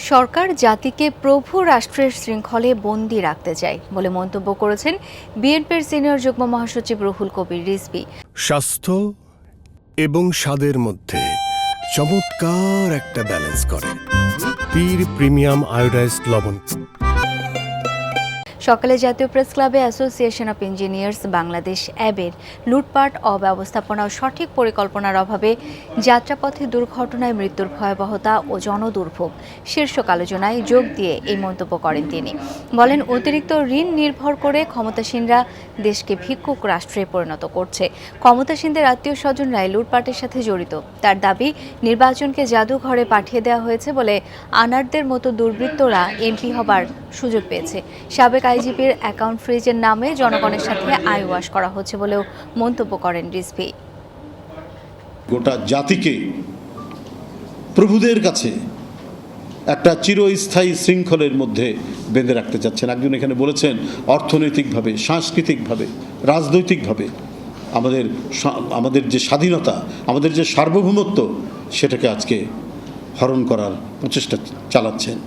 সরকার জাতিকে প্রভু রাষ্ট্রের শৃঙ্খলে বন্দী রাখতে চায় বলে মন্তব্য করেছেন বিএনপির সিনিয়র যুগ্ম মহাসচিব রুহুল কবির রিজভী। স্বাস্থ্য এবং স্বাদের মধ্যে চমৎকার একটা ব্যালেন্স করে পীর প্রিমিয়াম আয়োডাইজড লবণ। সকালে জাতীয় প্রেস ক্লাবে অ্যাসোসিয়েশন অব ইঞ্জিনিয়ার্স বাংলাদেশ অ্যাবের লুটপাট, অব্যবস্থাপনা ও সঠিক পরিকল্পনার অভাবে যাত্রাপথে দুর্ঘটনায় মৃত্যুর ভয়াবহতা ও জনদুর্ভোগ শীর্ষক আলোচনায় যোগ দিয়ে এই মন্তব্য করেন তিনি। বলেন, অতিরিক্ত ঋণ নির্ভর করে ক্ষমতাসীনরা দেশকে ভিক্ষুক রাষ্ট্রে পরিণত করছে। ক্ষমতাসীনদের আত্মীয় স্বজনরাই লুটপাটের সাথে জড়িত। তার দাবি, নির্বাচনকে জাদুঘরে পাঠিয়ে দেওয়া হয়েছে বলে আনারদের মতো দুর্বৃত্তরা এমপি হবার সুযোগ পেয়েছে। সাবেক আইজিপির অ্যাকাউন্ট ফ্রিজের নামে জনগণের সাথে আয় ওয়াশ করা হচ্ছে বলেও মন্তব্য করেন রিজভী। গোটা জাতিকে প্রভুদের কাছে একটা চিরস্থায়ী শৃঙ্খলের মধ্যে বেঁধে রাখতে চাচ্ছেন। একজন এখানে বলেছেন, অর্থনৈতিকভাবে, সাংস্কৃতিকভাবে, রাজনৈতিকভাবে আমাদের যে স্বাধীনতা, আমাদের যে সার্বভৌমত্ব, সেটাকে আজকে হরণ করার প্রচেষ্টা চালাচ্ছেন।